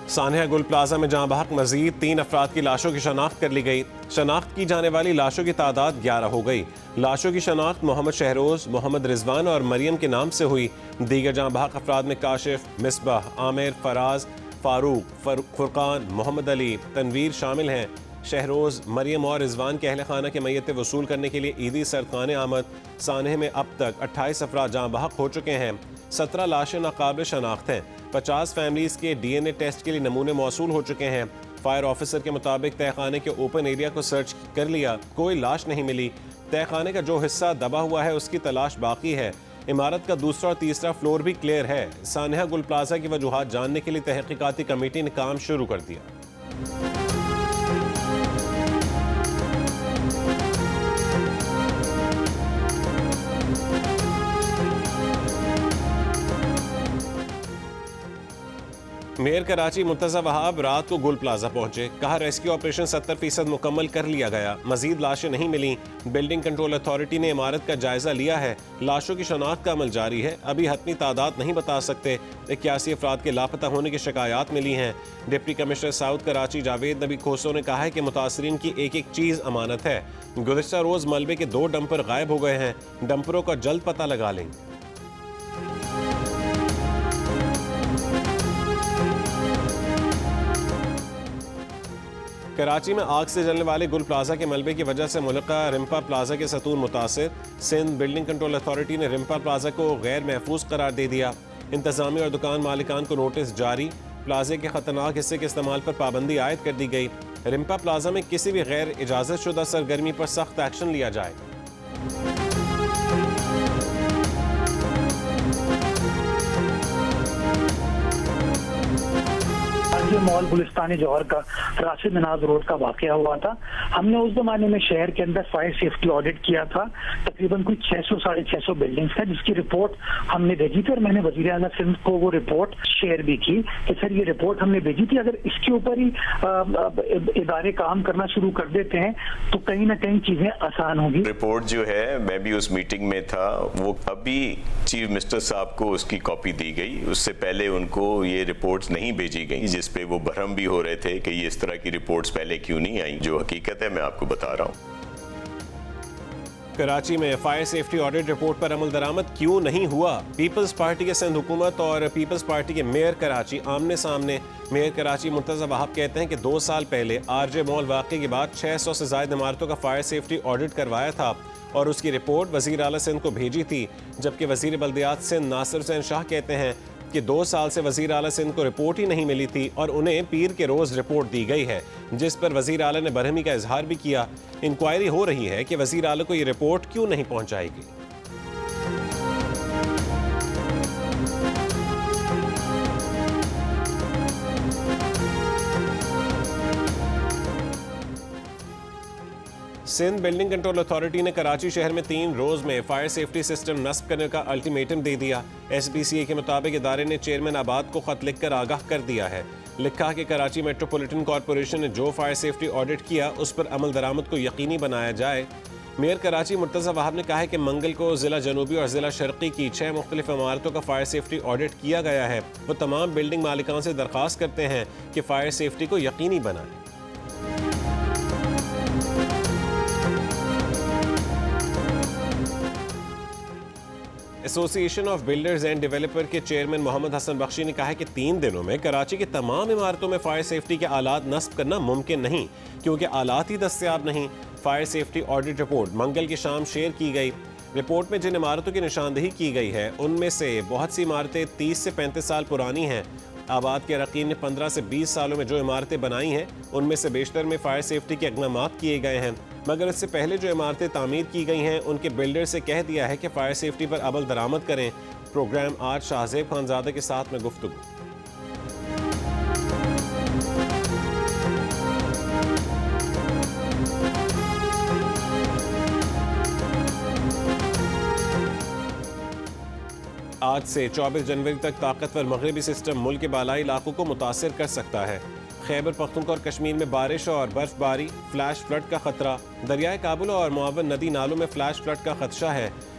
سانحہ گل پلازا میں جاں بحق مزید 3 افراد کی لاشوں کی شناخت کر لی گئی۔ شناخت کی جانے والی لاشوں کی تعداد 11 ہو گئی۔ لاشوں کی شناخت محمد شہروز، محمد رضوان اور مریم کے نام سے ہوئی۔ دیگر جاں بحق افراد میں کاشف، مصباح، عامر، فراز، فاروق، فرقان، محمد علی، تنویر شامل ہیں۔ شہروز، مریم اور رضوان کے اہل خانہ کے میتیں وصول کرنے کے لیے عیدی سردخانہ آمد۔ سانحہ میں اب تک 28 افراد جاں بحق ہو چکے ہیں۔ 17 لاشیں ناقابل شناخت ہیں۔ 50 فیملیز کے ڈی این اے ٹیسٹ کے لیے نمونے موصول ہو چکے ہیں۔ فائر آفیسر کے مطابق تہہ خانے کے اوپن ایریا کو سرچ کر لیا، کوئی لاش نہیں ملی۔ تہہ خانے کا جو حصہ دبا ہوا ہے اس کی تلاش باقی ہے۔ عمارت کا دوسرا اور تیسرا فلور بھی کلیئر ہے۔ سانحہ گل پلازا کی وجوہات جاننے کے لیے تحقیقاتی کمیٹی نے کام شروع کر دیا۔ میئر کراچی مرتضی وہاب رات کو گل پلازا پہنچے، کہا ریسکیو آپریشن 70% مکمل کر لیا گیا، مزید لاشیں نہیں ملیں۔ بلڈنگ کنٹرول اتھارٹی نے عمارت کا جائزہ لیا ہے، لاشوں کی شناخت کا عمل جاری ہے، ابھی حتمی تعداد نہیں بتا سکتے۔ 81 افراد کے لاپتہ ہونے کی شکایات ملی ہیں۔ Deputy commissioner south Karachi Javed نبی کھوسو نے کہا ہے کہ متاثرین کی ایک ایک چیز امانت ہے۔ گزشتہ روز ملبے کے 2 ڈمپر غائب ہو گئے ہیں، ڈمپروں کا جلد پتہ لگا لیں گے۔ کراچی میں آگ سے جلنے والے گل پلازا کے ملبے کی وجہ سے ملکہ رمپا پلازا کے ستون متاثر۔ سندھ بلڈنگ کنٹرول اتھارٹی نے رمپا پلازا کو غیر محفوظ قرار دے دیا۔ انتظامیہ اور دکان مالکان کو نوٹس جاری، پلازے کے خطرناک حصے کے استعمال پر پابندی عائد کر دی گئی۔ رمپا پلازا میں کسی بھی غیر اجازت شدہ سرگرمی پر سخت ایکشن لیا جائے۔ یہ مال گلستان جوہر کا راشد مناز روڈ کا واقعہ ہوا تھا۔ ہم نے اس زمانے میں شہر کے اندر فائر سیفٹی آڈٹ کیا تھا، تقریباً کوئی 600-650 بلڈنگز ہیں جس کی رپورٹ ہم نے بھیجی تھی، اور میں نے وزیر اعلیٰ سندھ کو وہ رپورٹ شیئر بھی کی کہ سر یہ رپورٹ ہم نے بھیجی تھی، اگر اس کے اوپر ہی ادارے کام کرنا شروع کر دیتے ہیں تو کہیں نہ کہیں چیزیں آسان ہوگی۔ رپورٹ جو ہے، میں بھی اس میٹنگ میں تھا، وہ ابھی چیف منسٹر صاحب کو اس کی کاپی دی گئی، اس سے پہلے ان کو یہ رپورٹس نہیں بھیجی گئی، جس پہ وہ برہم بھی ہو رہے تھے کہ یہ اس طرح کی رپورٹس پہلے کیوں نہیں آئیں۔ جو حقیقت ہے میں آپ کو بتا رہا ہوں۔ کراچی میں فائر سیفٹی آڈٹ رپورٹ پر عمل درآمد کیوں نہیں ہوا؟ پیپلز پارٹی کے سندھ حکومت اور پیپلز پارٹی کے میئر کراچی آمنے سامنے۔ میئر کراچی مرتضی وہاب کہتے ہیں کہ 2 سال پہلے آر جے مال واقعے کے بعد 600 سے زائد عمارتوں کا فائر سیفٹی آڈٹ کروایا تھا اور اس کی رپورٹ وزیر اعلیٰ سندھ کو بھیجی تھی، جبکہ وزیر بلدیات سندھ ناصر حسین شاہ کہتے ہیں کہ 2 سال سے وزیر اعلیٰ سندھ کو رپورٹ ہی نہیں ملی تھی اور انہیں پیر کے روز رپورٹ دی گئی ہے، جس پر وزیر اعلیٰ نے برہمی کا اظہار بھی کیا۔ انکوائری ہو رہی ہے کہ وزیر اعلیٰ کو یہ رپورٹ کیوں نہیں پہنچائی گئی۔ سندھ بلڈنگ کنٹرول اتھارٹی نے کراچی شہر میں 3 روز میں فائر سیفٹی سسٹم نصب کرنے کا الٹیمیٹم دے دیا۔ ایس بی سی اے کے مطابق ادارے نے چیئرمین آباد کو خط لکھ کر آگاہ کر دیا ہے۔ لکھا کہ کراچی میٹروپولیٹن کارپوریشن نے جو فائر سیفٹی آڈٹ کیا اس پر عمل درآمد کو یقینی بنایا جائے۔ میئر کراچی مرتضی وہاب نے کہا ہے کہ منگل کو ضلع جنوبی اور ضلع شرقی کی 6 مختلف عمارتوں کا فائر سیفٹی آڈٹ کیا گیا ہے۔ وہ تمام بلڈنگ مالکان سے درخواست کرتے ہیں کہ فائر سیفٹی کو یقینی بنائیں۔ ایسوسی ایشن آف بلڈرز اینڈ ڈیولپر کے چیئرمین محمد حسن بخشی نے کہا ہے کہ 3 دنوں میں کراچی کی تمام عمارتوں میں فائر سیفٹی کے آلات نصب کرنا ممکن نہیں، کیونکہ آلات ہی دستیاب نہیں۔ فائر سیفٹی آڈٹ رپورٹ منگل کی شام شیئر کی گئی۔ رپورٹ میں جن عمارتوں کی نشاندہی کی گئی ہے ان میں سے بہت سی عمارتیں 30 سے 35 سال پرانی ہیں۔ آباد کے اراکین نے 15 سے 20 سالوں میں جو عمارتیں بنائی ہیں ان میں سے بیشتر میں فائر سیفٹی کے اقدامات کیے گئے ہیں، مگر اس سے پہلے جو عمارتیں تعمیر کی گئی ہیں ان کے بلڈر سے کہہ دیا ہے کہ فائر سیفٹی پر عمل درآمد کریں۔ پروگرام آج شاہزیب خانزادہ کے ساتھ میں گفتگو۔ آج سے 24 جنوری تک طاقتور مغربی سسٹم ملک کے بالائی علاقوں کو متاثر کر سکتا ہے۔ خیبر پختونخوا اور کشمیر میں بارش اور برف باری، فلیش فلڈ کا خطرہ۔ دریائے کابل اور معاون ندی نالوں میں فلیش فلڈ کا خدشہ ہے۔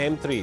M3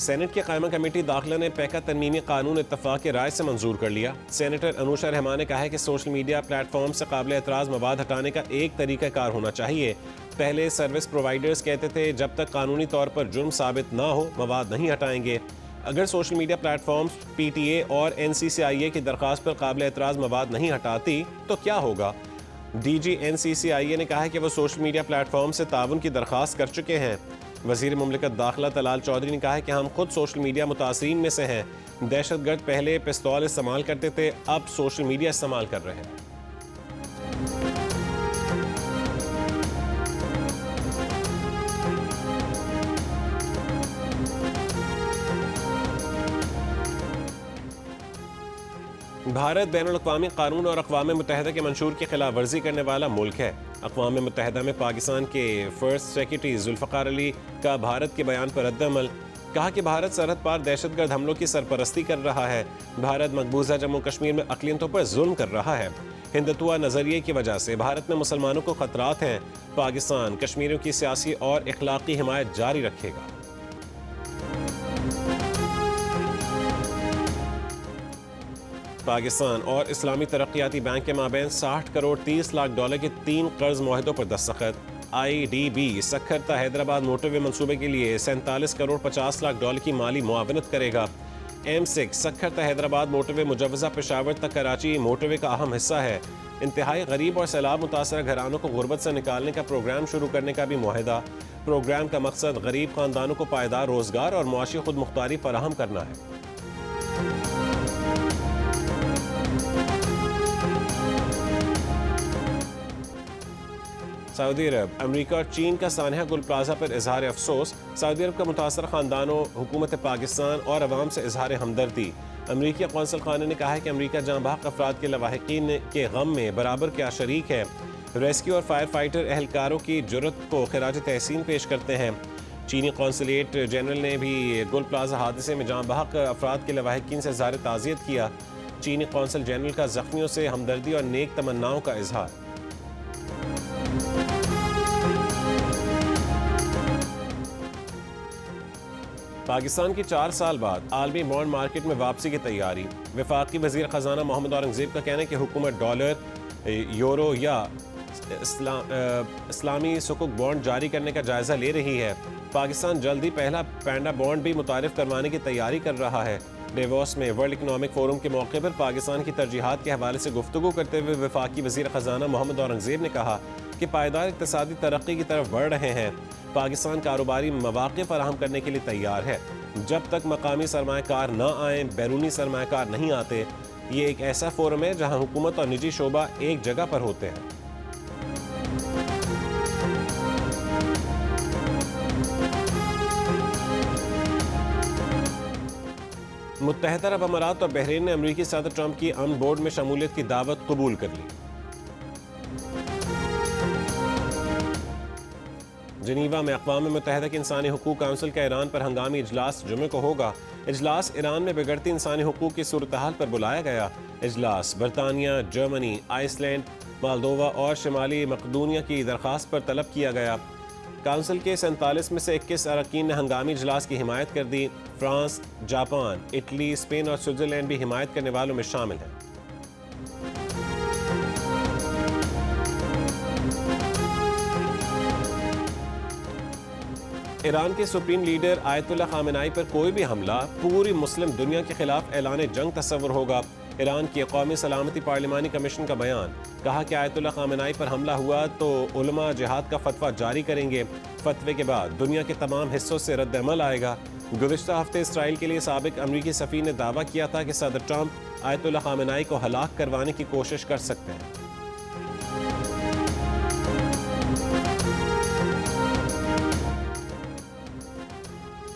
سینٹ کی قائمہ کمیٹی داخلہ نے پیکا ترمیمی قانون اتفاق کی رائے سے منظور کر لیا. سینیٹر انوشا رحمان نے کہا ہے کہ سوشل میڈیا پلیٹ فارم سے قابل اعتراض مواد ہٹانے کا ایک طریقہ کار ہونا چاہیے. پہلے سروس پرووائیڈرز کہتے تھے جب تک قانونی طور پر جرم ثابت نہ ہو مواد نہیں ہٹائیں گے. اگر social media platforms P T A اور NCCIA کی درخواست پر قابل اعتراض مواد نہیں ہٹاتی تو کیا ہوگا؟ ڈی جی NCCIA نے کہا ہے کہ وہ سوشل میڈیا پلیٹ فارم سے تعاون کی درخواست کر چکے ہیں. وزیر مملکت داخلہ طلال چودھری نے کہا ہے کہ ہم خود سوشل میڈیا متاثرین میں سے ہیں. دہشت گرد پہلے پستول استعمال کرتے تھے، اب سوشل میڈیا استعمال کر رہے ہیں. بھارت بین الاقوامی قانون اور اقوام متحدہ کے منشور کی خلاف ورزی کرنے والا ملک ہے. اقوام متحدہ میں پاکستان کے فرسٹ سیکرٹری ذوالفقار علی کا بھارت کے بیان پر رد عمل. کہا کہ بھارت سرحد پار دہشت گرد حملوں کی سرپرستی کر رہا ہے. بھارت مقبوضہ جموں کشمیر میں اقلیتوں پر ظلم کر رہا ہے. ہندتوا نظریے کی وجہ سے بھارت میں مسلمانوں کو خطرات ہیں. پاکستان کشمیریوں کی سیاسی اور اخلاقی حمایت جاری رکھے گا. پاکستان اور اسلامی ترقیاتی بینک کے مابین 60 کروڑ 30 لاکھ ڈالر کے 3 قرض معاہدوں پر دستخط. IDB سکھر تا حیدرآباد موٹر وے منصوبے کے لیے 47 کروڑ 50 لاکھ ڈالر کی مالی معاونت کرے گا. M6 سکھر تا حیدرآباد موٹر وے مجوزہ پشاور تک کراچی موٹر وے کا اہم حصہ ہے. انتہائی غریب اور سیلاب متاثرہ گھرانوں کو غربت سے نکالنے کا پروگرام شروع کرنے کا بھی معاہدہ. پروگرام کا مقصد غریب خاندانوں کو پائیدار روزگار اور معاشی خود مختاری فراہم کرنا ہے. سعودی عرب، امریکہ اور چین کا سانحہ گل پلازہ پر اظہار افسوس. سعودی عرب کا متاثرہ خاندانوں، حکومت پاکستان اور عوام سے اظہار ہمدردی. امریکی قونصل خانے نے کہا ہے کہ امریکہ جاں بحق افراد کے لواحقین کے غم میں برابر کیا شریک ہے. ریسکیو اور فائر فائٹر اہلکاروں کی جرت کو خراج تحسین پیش کرتے ہیں. چینی قونصلیٹ جنرل نے بھی گل پلازہ حادثے میں جاں بحق افراد کے لواحقین سے اظہار تعزیت کیا. چینی قونصل جنرل کا زخمیوں سے ہمدردی اور نیک تمناؤں کا اظہار. پاکستان کی 4 سال بعد عالمی بانڈ مارکیٹ میں واپسی کی تیاری. وفاقی وزیر خزانہ محمد اورنگزیب کا کہنا ہے کہ حکومت ڈالر، یورو یا اسلامی سکک بانڈ جاری کرنے کا جائزہ لے رہی ہے. پاکستان جلد ہی پہلا پینڈا بانڈ بھی متعارف کروانے کی تیاری کر رہا ہے. ڈیووس میں ورلڈ اکنامک فورم کے موقع پر پاکستان کی ترجیحات کے حوالے سے گفتگو کرتے ہوئے وفاقی وزیر خزانہ محمد اورنگزیب نے کہا کہ پائیدار اقتصادی ترقی کی طرف بڑھ رہے ہیں. پاکستان کاروباری مواقع فراہم کرنے کے لیے تیار ہے. جب تک مقامی سرمایہ کار نہ آئیں، بیرونی سرمایہ کار نہیں آتے. یہ ایک ایسا فورم ہے جہاں حکومت اور نجی شعبہ ایک جگہ پر ہوتے ہیں. متحدہ عرب امارات اور بحرین نے امریکی صدر ٹرمپ کی امن بورڈ میں شمولیت کی دعوت قبول کر لی. جنیوا میں اقوام متحدہ کے انسانی حقوق کونسل کا ایران پر ہنگامی اجلاس جمعے کو ہوگا. اجلاس ایران میں بگڑتی انسانی حقوق کی صورتحال پر بلایا گیا. اجلاس برطانیہ، جرمنی، آئس لینڈ، مالدووا اور شمالی مقدونیہ کی درخواست پر طلب کیا گیا. کونسل کے 47 میں سے 21 اراکین نے ہنگامی اجلاس کی حمایت کر دی. فرانس، جاپان، اٹلی، اسپین اور سوئٹزرلینڈ بھی حمایت کرنے والوں میں شامل ہیں. ایران کے سپریم لیڈر آیت اللہ خامنائی پر کوئی بھی حملہ پوری مسلم دنیا کے خلاف اعلان جنگ تصور ہوگا. ایران کی قومی سلامتی پارلیمانی کمیشن کا بیان. کہا کہ آیت اللہ خامنائی پر حملہ ہوا تو علماء جہاد کا فتویٰ جاری کریں گے. فتوے کے بعد دنیا کے تمام حصوں سے رد عمل آئے گا. گزشتہ ہفتے اسرائیل کے لیے سابق امریکی سفیر نے دعویٰ کیا تھا کہ صدر ٹرمپ آیت اللہ خامنائی کو ہلاک کروانے کی کوشش کر سکتے ہیں.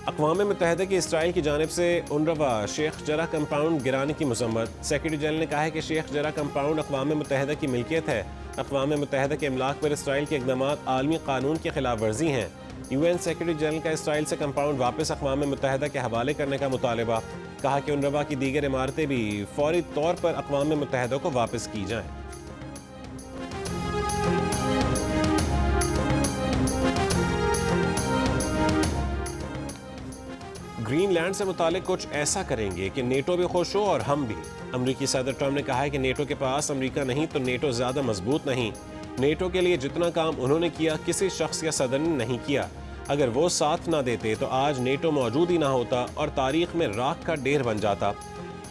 اقوام متحدہ کی اسرائیل کی جانب سے انروا شیخ جرح کمپاؤنڈ گرانے کی مذمت. سیکرٹری جنرل نے کہا ہے کہ شیخ جرح کمپاؤنڈ اقوام متحدہ کی ملکیت ہے. اقوام متحدہ کے املاک پر اسرائیل کے اقدامات عالمی قانون کی خلاف ورزی ہیں. UN سیکرٹری جنرل کا اسرائیل سے کمپاؤنڈ واپس اقوام متحدہ کے حوالے کرنے کا مطالبہ. کہا کہ انروا کی دیگر عمارتیں بھی فوری طور پر اقوام متحدہ کو واپس کی جائیں. گرین لینڈ سے متعلق کچھ ایسا کریں گے کہ نیٹو بھی خوش ہو اور ہم بھی۔ امریکی صدر ٹرمپ نے کہا ہے کہ نیٹو کے پاس امریکہ نہیں تو نیٹو زیادہ مضبوط نہیں۔ نیٹو کے لیے جتنا کام انہوں نے کیا کسی شخص یا صدر نے نہیں کیا۔ اگر وہ ساتھ نہ دیتے تو آج نیٹو موجود ہی نہ ہوتا اور تاریخ میں راکھ کا ڈھیر بن جاتا۔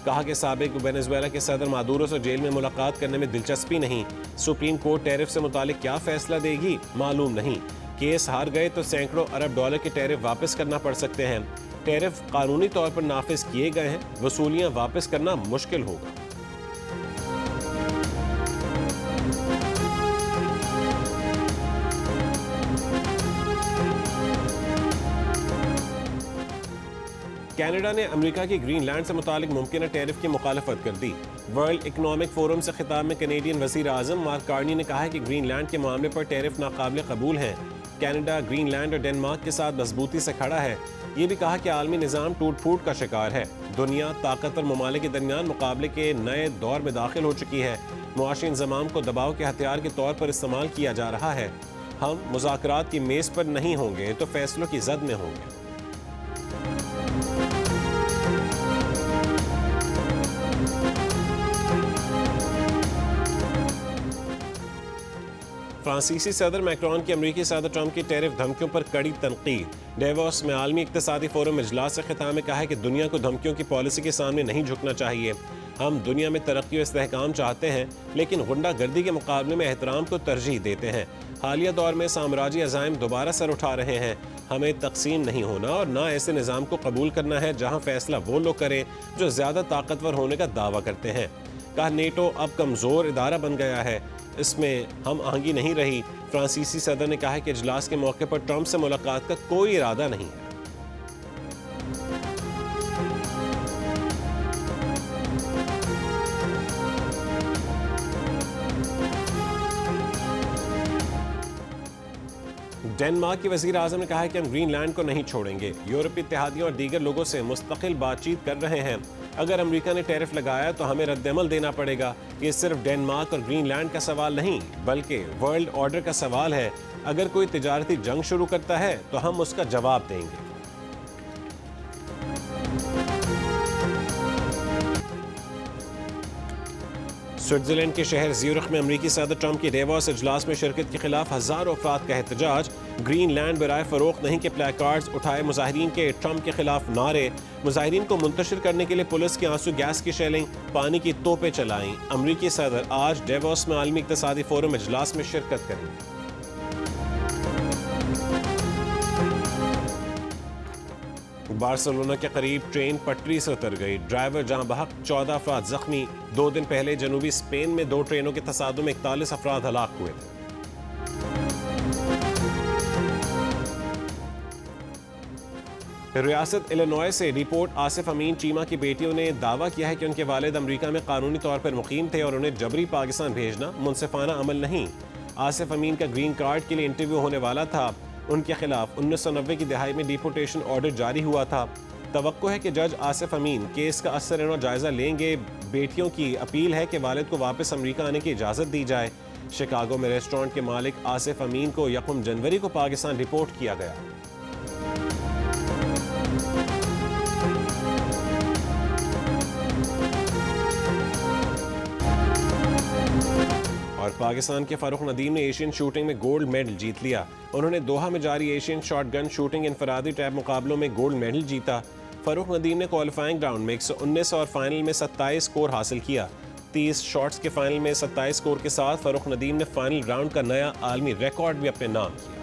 کہا کہ سابق وینزویلا کے صدر مادورو سے جیل میں ملاقات کرنے میں دلچسپی نہیں۔ سپریم کورٹ ٹیرف سے متعلق کیا فیصلہ دے گی معلوم نہیں۔ کیس ہار گئے تو سینکڑوں ارب ڈالر کے ٹیرف واپس کرنا پڑ سکتے ہیں۔ ٹیرف قانونی طور پر نافذ کیے گئے ہیں، وصولیاں واپس کرنا مشکل ہوگا۔ کینیڈا نے امریکہ کی گرین لینڈ سے متعلق ممکنہ ٹیرف کی مخالفت کر دی۔ ورلڈ اکنامک فورم سے خطاب میں کینیڈین وزیر اعظم مارک کارنی نے کہا ہے کہ گرین لینڈ کے معاملے پر ٹیرف ناقابل قبول ہیں۔ کینیڈا گرین لینڈ اور ڈنمارک کے ساتھ مضبوطی سے کھڑا ہے۔ یہ بھی کہا کہ عالمی نظام ٹوٹ پھوٹ کا شکار ہے۔ دنیا طاقتور ممالک کے درمیان مقابلے کے نئے دور میں داخل ہو چکی ہے۔ معاشی انضمام کو دباؤ کے ہتھیار کے طور پر استعمال کیا جا رہا ہے۔ ہم مذاکرات کی میز پر نہیں ہوں گے تو فیصلوں کی زد میں ہوں گے۔ فرانسیسی صدر میکرون کی امریکی صدر ٹرمپ کی ٹیرف دھمکیوں پر کڑی تنقید۔ ڈیووس میں عالمی اقتصادی فورم اجلاس سے خطاب میں کہا ہے کہ دنیا کو دھمکیوں کی پالیسی کے سامنے نہیں جھکنا چاہیے۔ ہم دنیا میں ترقی و استحکام چاہتے ہیں لیکن غنڈہ گردی کے مقابلے میں احترام کو ترجیح دیتے ہیں۔ حالیہ دور میں سامراجی عزائم دوبارہ سر اٹھا رہے ہیں۔ ہمیں تقسیم نہیں ہونا اور نہ ایسے نظام کو قبول کرنا ہے جہاں فیصلہ وہ لوگ کریں جو زیادہ طاقتور ہونے کا دعویٰ کرتے ہیں۔ کہا نیٹو اب کمزور ادارہ بن گیا ہے، اس میں ہم آہنگی نہیں رہی۔ فرانسیسی صدر نے کہا کہ اجلاس کے موقع پر ٹرمپ سے ملاقات کا کوئی ارادہ نہیں ہے۔ ڈنمارک کے وزیر اعظم نے کہا ہے کہ ہم گرین لینڈ کو نہیں چھوڑیں گے۔ یورپی اتحادیوں اور دیگر لوگوں سے مستقل بات چیت کر رہے ہیں۔ اگر امریکہ نے ٹیرف لگایا تو ہمیں رد عمل دینا پڑے گا۔ یہ صرف ڈنمارک اور گرین لینڈ کا سوال نہیں بلکہ ورلڈ آرڈر کا سوال ہے۔ اگر کوئی تجارتی جنگ شروع کرتا ہے تو ہم اس کا جواب دیں گے۔ سوئٹزرلینڈ کے شہر زیورخ میں امریکی صدر ٹرمپ کی ڈیووس اجلاس میں شرکت کے خلاف ہزاروں افراد کا احتجاج۔ گرین لینڈ برائے فروخت نہیں کے پلے کارڈز اٹھائے مظاہرین کے، ٹرمپ کے خلاف نعرے۔ مظاہرین کو منتشر کرنے کے لیے پولیس کی آنسو گیس کی شیلنگ، پانی کی توپیں چلائیں۔ امریکی صدر آج ڈیووس میں عالمی اقتصادی فورم اجلاس میں شرکت کریں گے۔ بارسلونا کے قریب ٹرین پٹری سے اتر گئی، ڈرائیور جاں بحق، 14 افراد زخمی۔ 2 دن پہلے جنوبی اسپین میں 2 ٹرینوں کے تصادم میں 41 افراد ہلاک ہوئے تھے۔ ریاست الینوائے سے ڈیپورٹ آصف امین چیمہ کی بیٹیوں نے دعویٰ کیا ہے کہ ان کے والد امریکہ میں قانونی طور پر مقیم تھے اور انہیں جبری پاکستان بھیجنا منصفانہ عمل نہیں۔ آصف امین کا گرین کارڈ کے لیے انٹرویو ہونے والا تھا۔ ان کے خلاف 1990 کی دہائی میں ڈیپورٹیشن آرڈر جاری ہوا تھا۔ توقع ہے کہ جج آصف امین کیس کا اثر و جائزہ لیں گے۔ بیٹیوں کی اپیل ہے کہ والد کو واپس امریکہ آنے کی اجازت دی جائے۔ شکاگو میں ریسٹورانٹ کے مالک آصف امین کو 1 جنوری کو پاکستان ڈیپورٹ کیا گیا۔ اور پاکستان کے فاروق ندیم نے ایشین شوٹنگ میں گولڈ میڈل جیت لیا۔ انہوں نے دوحہ میں جاری ایشین شاٹ گن شوٹنگ انفرادی ٹیب مقابلوں میں گولڈ میڈل جیتا۔ فاروق ندیم نے کوالیفائنگ راؤنڈ میں 119 اور فائنل میں 27 سکور حاصل کیا۔ 30 شاٹس کے فائنل میں 27 سکور کے ساتھ فاروق ندیم نے فائنل راؤنڈ کا نیا عالمی ریکارڈ بھی اپنے نام کیا۔